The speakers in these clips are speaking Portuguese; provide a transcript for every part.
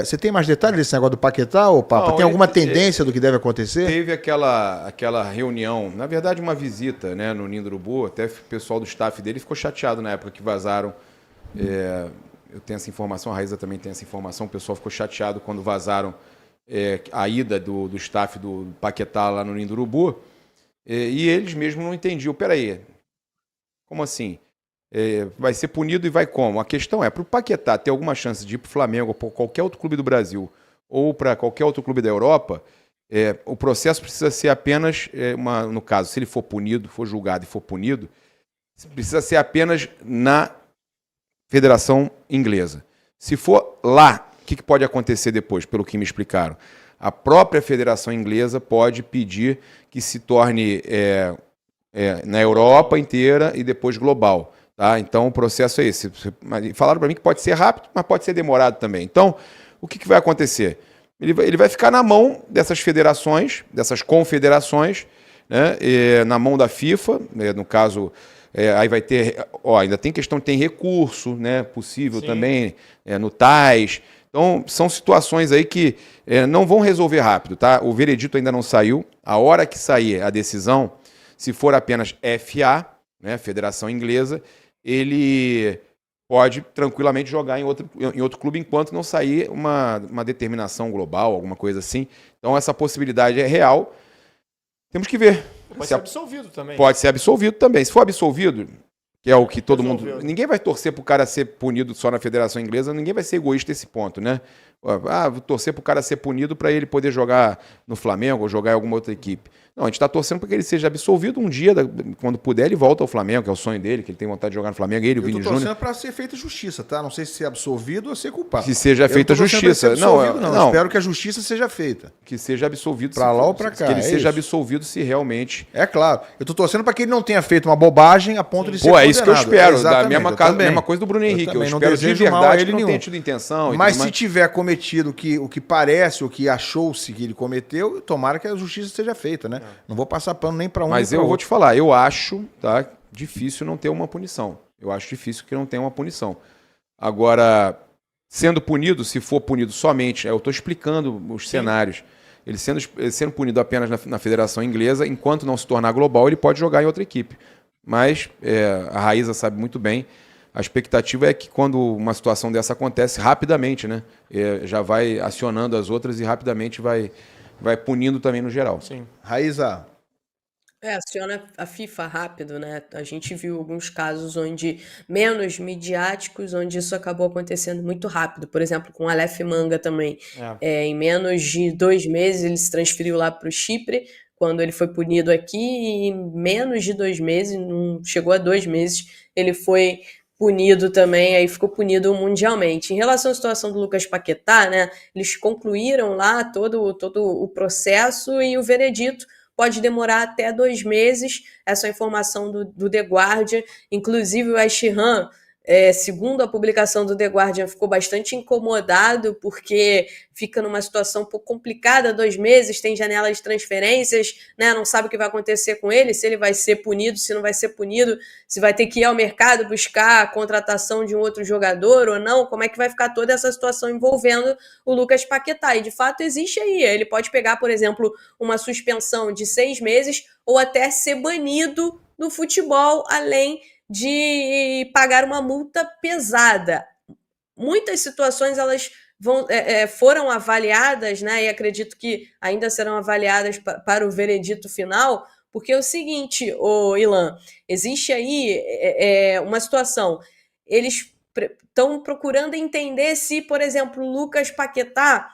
Você tem mais detalhes desse negócio do Paquetá, ô Papa? Não, Tem alguma tendência do que deve acontecer? Teve aquela reunião, na verdade uma visita, né, no Ninho do Urubu, até o pessoal do staff dele ficou chateado na época que vazaram. Eu tenho essa informação, a Raíza também tem essa informação, o pessoal ficou chateado quando vazaram a ida do staff do Paquetá lá no Ninho do Urubu, e eles mesmos não entendiam. Peraí, como assim? Vai ser punido e vai como? A questão é, para o Paquetá ter alguma chance de ir para o Flamengo ou para qualquer outro clube do Brasil ou para qualquer outro clube da Europa, o processo precisa ser apenas, no caso, se ele for punido, for julgado e for punido, precisa ser apenas na Federação Inglesa. Se for lá, o que pode acontecer depois, pelo que me explicaram? A própria Federação Inglesa pode pedir que se torne na Europa inteira e depois global. Tá? Então, o processo é esse. Falaram para mim que pode ser rápido, mas pode ser demorado também. Então, o que vai acontecer? Ele vai ficar na mão dessas federações, dessas confederações, né? Na mão da FIFA, né? No caso, aí vai ter... ainda tem questão, tem recurso, né? Possível. Sim. Também no TAS. Então, são situações aí que não vão resolver rápido. Tá? O veredito ainda não saiu. A hora que sair a decisão, se for apenas FA, né? Federação Inglesa, ele pode tranquilamente jogar em outro clube enquanto não sair uma determinação global, alguma coisa assim. Então, essa possibilidade é real. Temos que ver. Pode ser absolvido também. Pode ser absolvido também. Se for absolvido, que é o que todo mundo... Ninguém vai torcer para o cara ser punido só na Federação Inglesa, ninguém vai ser egoísta nesse ponto, né? Vou torcer para o cara ser punido para ele poder jogar no Flamengo ou jogar em alguma outra equipe. Não, a gente está torcendo para que ele seja absolvido um dia, quando puder, ele volta ao Flamengo, que é o sonho dele, que ele tem vontade de jogar no Flamengo, ele, o Vini Júnior. Eu estou torcendo para ser feita justiça, tá? Não sei se ser absolvido ou ser culpado. Que seja feita justiça. Não, espero que a justiça seja feita. Que seja absolvido. Para lá ou para cá. Que ele seja absolvido se realmente... É claro. Eu estou torcendo para que ele não tenha feito uma bobagem a ponto de ser condenado. É isso que eu espero. Da mesma coisa do Bruno Henrique. Eu espero de verdade que não tenha tido intenção. Mas se tiver cometido o que parece, o que achou-se que ele cometeu, tomara que a justiça seja feita, né? Não vou passar pano nem para um Mas eu vou te falar, eu acho, tá, difícil não ter uma punição. Eu acho difícil que não tenha uma punição. Agora, sendo punido, se for punido somente, eu estou explicando os cenários. Ele sendo punido apenas na Federação Inglesa, enquanto não se tornar global, ele pode jogar em outra equipe. Mas a Raíza sabe muito bem. A expectativa é que quando uma situação dessa acontece, rapidamente, né? Já vai acionando as outras e rapidamente vai punindo também no geral. Sim. Raíza. Aciona a FIFA rápido, né? A gente viu alguns casos menos midiáticos, onde isso acabou acontecendo muito rápido. Por exemplo, com o Aleph Manga também. Em menos de 2 meses, ele se transferiu lá para o Chipre, quando ele foi punido aqui, e em menos de 2 meses, não chegou a 2 meses, ele foi punido também, aí ficou punido mundialmente. Em relação à situação do Lucas Paquetá, né? Eles concluíram lá todo o processo e o veredito pode demorar até 2 meses, essa informação do The Guardian. Inclusive o Aishihan, segundo a publicação do The Guardian, ficou bastante incomodado porque fica numa situação um pouco complicada, 2 meses, tem janela de transferências, né? Não sabe o que vai acontecer com ele, se ele vai ser punido, se não vai ser punido, se vai ter que ir ao mercado buscar a contratação de um outro jogador ou não, como é que vai ficar toda essa situação envolvendo o Lucas Paquetá. E de fato existe aí, ele pode pegar, por exemplo, uma suspensão de 6 meses ou até ser banido do futebol, além de pagar uma multa pesada. Muitas situações elas foram avaliadas, né, e acredito que ainda serão avaliadas para o veredito final, porque é o seguinte, Ilan, existe aí uma situação, eles estão procurando entender se, por exemplo, o Lucas Paquetá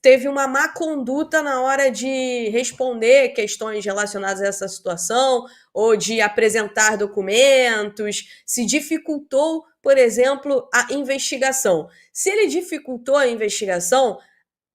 teve uma má conduta na hora de responder questões relacionadas a essa situação ou de apresentar documentos, se dificultou, por exemplo, a investigação. Se ele dificultou a investigação,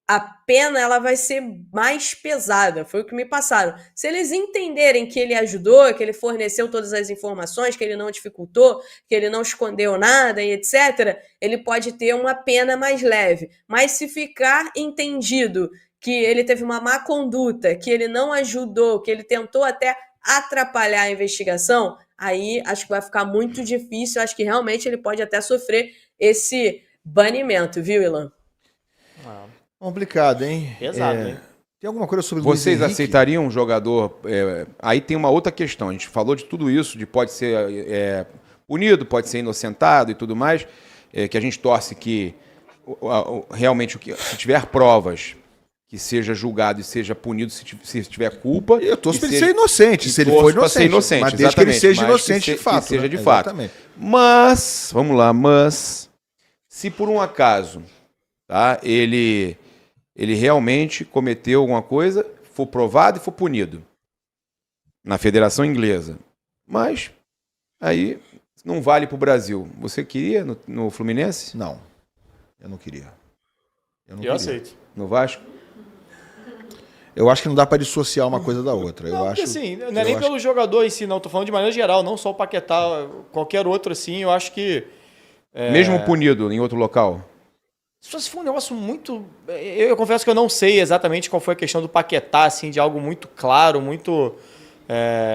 a pena ela vai ser mais pesada, foi o que me passaram. Se eles entenderem que ele ajudou, que ele forneceu todas as informações, que ele não dificultou, que ele não escondeu nada e etc., ele pode ter uma pena mais leve. Mas se ficar entendido que ele teve uma má conduta, que ele não ajudou, que ele tentou até atrapalhar a investigação, aí acho que vai ficar muito difícil, acho que realmente ele pode até sofrer esse banimento, viu, Ilan? Complicado, hein? Pesado, hein? Tem alguma coisa sobre o Luiz Vocês Henrique? aceitariam um jogador... aí tem uma outra questão. A gente falou de tudo isso, de pode ser punido, pode ser inocentado e tudo mais, que a gente torce que realmente, se tiver provas, que seja julgado e seja punido se tiver culpa. Eu torço para ele ser inocente, se ele for inocente. Mas desde que ele seja inocente de fato. Que seja de fato. Mas, vamos lá, se por um acaso, tá, ele realmente cometeu alguma coisa, for provado e for punido na Federação Inglesa, mas aí não vale para o Brasil. Você queria no Fluminense? Não, eu não queria. Eu aceito. No Vasco? Eu acho que não dá para dissociar uma coisa da outra. Não, porque assim, não é nem pelo jogador em si, não. Tô falando de maneira geral, não só o Paquetá, qualquer outro assim, eu acho que... Mesmo punido em outro local? Se for um negócio muito... Eu confesso que eu não sei exatamente qual foi a questão do Paquetá, assim, de algo muito claro, muito...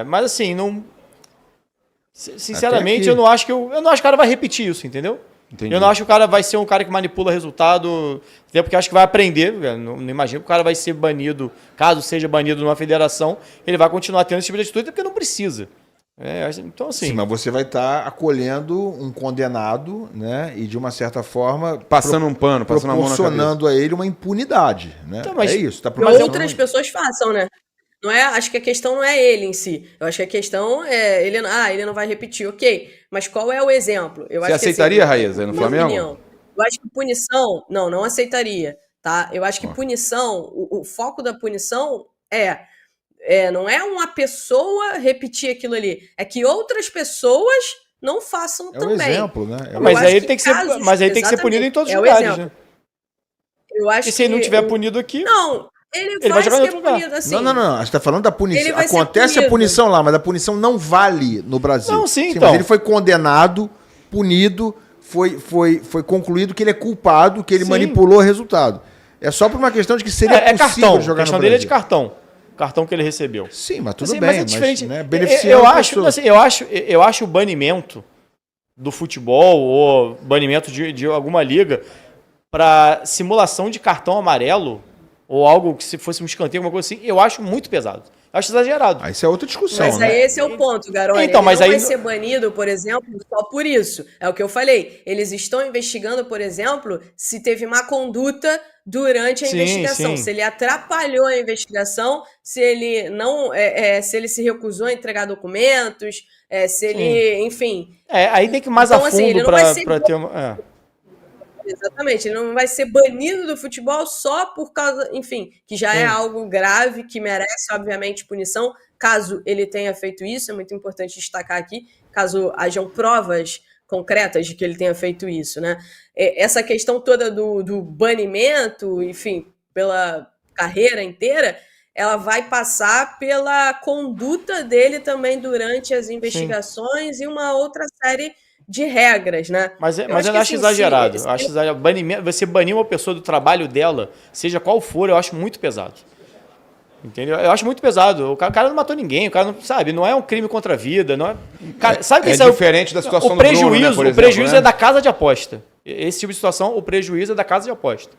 mas assim, não... Sinceramente, eu não acho que o cara vai repetir isso, entendeu? Entendi. Eu não acho que o cara vai ser um cara que manipula resultado, até porque eu acho que vai aprender. Não imagino que o cara vai ser banido, caso seja banido numa federação, ele vai continuar tendo esse tipo de atitude, porque não precisa. Então, assim... Sim, mas você vai estar acolhendo um condenado, né? E de uma certa forma... Passando um pano, passando a mão na cabeça. Proporcionando a ele uma impunidade, né? Então, mas... É isso. Tá que outras pessoas façam, né? Não é, acho que a questão não é ele em si. Eu acho que a questão é... ele não vai repetir, ok. Mas qual é o exemplo? Você aceitaria, Raíza, no Flamengo? Opinião, eu acho que punição... Não aceitaria, tá? Eu acho que punição... O foco da punição não é uma pessoa repetir aquilo ali. É que outras pessoas não façam também. É um exemplo, né? Mas aí ele tem que ser punido em todos os lugares, né? Eu acho e se ele não tiver punido aqui... Não... Ele vai ser punido assim. Não. Você está falando da punição. Acontece a punição lá, mas a punição não vale no Brasil. Não, sim, então. Mas ele foi condenado, punido, foi concluído que ele é culpado, que ele manipulou o resultado. É só por uma questão de que seria possível cartão. Jogar no Brasil. A questão dele é de cartão. Cartão que ele recebeu. Sim, mas tudo bem. Mas é diferente. Né, beneficiando eu acho o banimento do futebol ou banimento de alguma liga para simulação de cartão amarelo ou algo que se fosse um escanteio, alguma coisa assim, eu acho muito pesado. Eu acho exagerado. Aí isso é outra discussão, mas aí esse é o ponto, Garone. Então, mas ele não aí... vai ser banido, por exemplo, só por isso. É o que eu falei. Eles estão investigando, por exemplo, se teve má conduta durante a investigação. Se ele atrapalhou a investigação, se ele não, se ele se recusou a entregar documentos, se ele, enfim... aí tem que ir mais a fundo assim, para ter uma... Exatamente, ele não vai ser banido do futebol só por causa, enfim, que já é algo grave, que merece, obviamente, punição, caso ele tenha feito isso, é muito importante destacar aqui, caso hajam provas concretas de que ele tenha feito isso, né? Essa questão toda do banimento, enfim, pela carreira inteira, ela vai passar pela conduta dele também durante as investigações e uma outra série de regras, né? Mas eu acho exagerado. Eu acho exagerado. Você banir uma pessoa do trabalho dela, seja qual for, eu acho muito pesado. Entendeu? Eu acho muito pesado. O cara não matou ninguém, o cara não, sabe, não é um crime contra a vida, não é... Cara, sabe que diferente da situação do Bruno, né, por exemplo, o prejuízo é da casa de aposta. Esse tipo de situação, o prejuízo é da casa de aposta.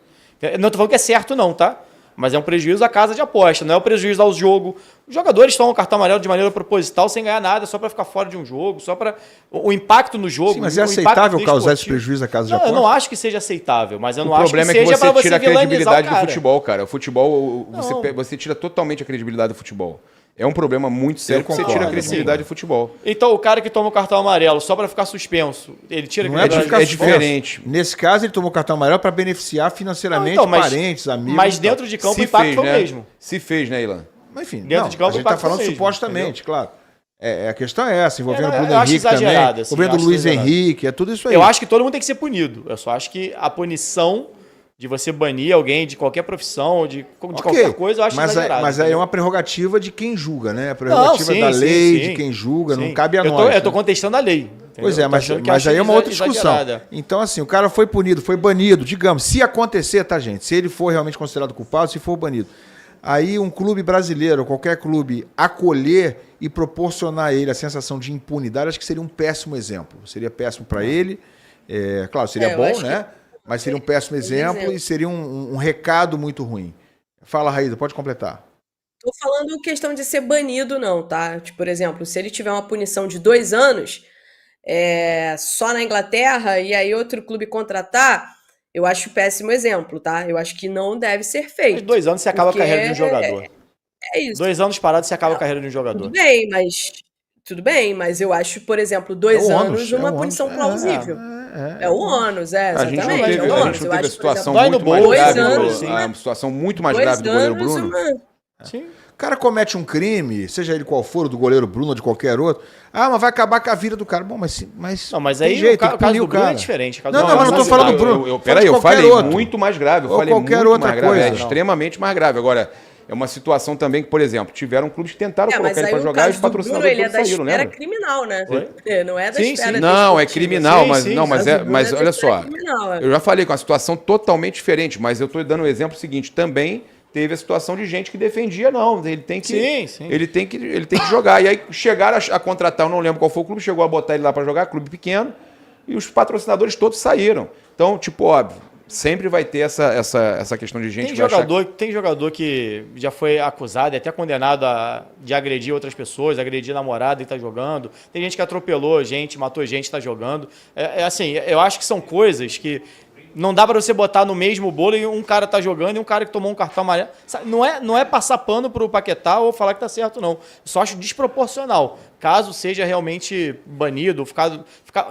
Não tô falando que é certo não, tá? Mas é um prejuízo à casa de aposta, não é um prejuízo ao jogo. Os jogadores tomam o cartão amarelo de maneira proposital, sem ganhar nada, só para ficar fora de um jogo, só para o impacto no jogo. Sim, mas é aceitável causar esse prejuízo à casa de aposta? Eu não acho que seja aceitável, mas eu não acho que seja para você você tira a credibilidade do futebol, cara. O futebol, você tira totalmente a credibilidade do futebol. É um problema muito sério que você tira a credibilidade do futebol. Então, o cara que toma o cartão amarelo só para ficar suspenso, ele tira a credibilidade. É diferente. Nesse caso, ele tomou o cartão amarelo para beneficiar financeiramente parentes, amigos. Mas dentro de campo o impacto foi o mesmo. Se fez, né, Ilan? Mas enfim, dentro de campo, a gente está falando mesmo, supostamente, entendeu? claro. A questão é essa, envolvendo o Bruno Henrique também, assim, envolvendo o Luiz Henrique, é tudo isso aí. Eu acho que todo mundo tem que ser punido. Eu só acho que a punição de você banir alguém de qualquer profissão, de qualquer coisa, eu acho exagerado. Mas aí é uma prerrogativa de quem julga, né? A prerrogativa da lei, de quem julga, não cabe a nós. Eu tô contestando a lei. Entendeu? Pois é, mas aí é uma outra discussão. Então, assim, o cara foi punido, foi banido, digamos, se acontecer, tá, gente? Se ele for realmente considerado culpado, se for banido. Aí um clube brasileiro, qualquer clube, acolher e proporcionar a ele a sensação de impunidade, acho que seria um péssimo exemplo. Seria péssimo para ele. Claro, seria bom, né? Mas seria um péssimo exemplo e seria um recado muito ruim. Fala, Raíza, pode completar. Tô falando questão de ser banido, não, tá? Tipo, por exemplo, se ele tiver uma punição de 2 anos, só na Inglaterra, e aí outro clube contratar, eu acho péssimo exemplo, tá? Eu acho que não deve ser feito. Mas 2 anos você acaba a carreira de um jogador. É isso. 2 anos parado você acaba a carreira de um jogador. Tudo bem, mas eu acho, por exemplo, 2 anos uma punição plausível. É o ônus, exatamente. A gente não teve a situação muito mais grave, uma situação muito mais grave do goleiro Bruno. Sim. O cara comete um crime, seja ele qual for, do goleiro Bruno ou de qualquer outro. Mas vai acabar com a vida do cara. Bom, mas não, mas aí jeito, o caso do Bruno é diferente. Mas não tô falando do Bruno. Peraí, eu falei muito mais grave. Eu falei qualquer muito mais grave. Coisa. É extremamente mais grave. Agora, é uma situação também que, por exemplo, tiveram clubes que tentaram colocar ele pra jogar e os patrocinadores todos saíram, né? Era criminal, né? Não é da esfera. Não, é criminal, mas olha só. Eu já falei com uma situação totalmente diferente, mas eu tô dando o exemplo seguinte, também teve a situação de gente que defendia, não, ele tem que ele tem que jogar. E aí chegaram a contratar, eu não lembro qual foi o clube, chegou a botar ele lá para jogar, clube pequeno, e os patrocinadores todos saíram. Então, tipo, óbvio, sempre vai ter essa questão de gente Tem jogador que já foi acusado e até condenado de agredir outras pessoas, agredir namorada e tá jogando. Tem gente que atropelou gente, matou gente e tá jogando. Assim, eu acho que são coisas que não dá para você botar no mesmo bolo e um cara tá jogando e um cara que tomou um cartão amarelo. Não é passar pano pro Paquetá ou falar que tá certo, não. Eu só acho desproporcional. Caso seja realmente banido,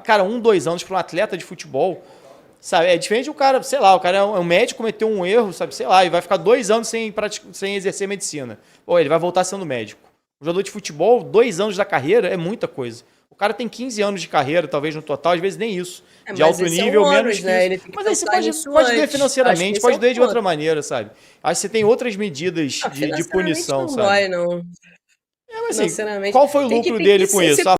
cara, 2 anos para um atleta de futebol, sabe? É diferente do cara, sei lá, o cara é um médico, cometeu um erro, sabe? Sei lá, e vai ficar 2 anos sem exercer medicina. Ou ele vai voltar sendo médico. Um jogador de futebol, 2 anos da carreira é muita coisa. O cara tem 15 anos de carreira, talvez no total, às vezes nem isso. De alto nível, menos que isso. Mas aí você pode doer financeiramente, pode doer de outra maneira, sabe? Aí você tem outras medidas de punição, não sabe? Dói, não. Mas assim, qual foi o lucro dele com isso?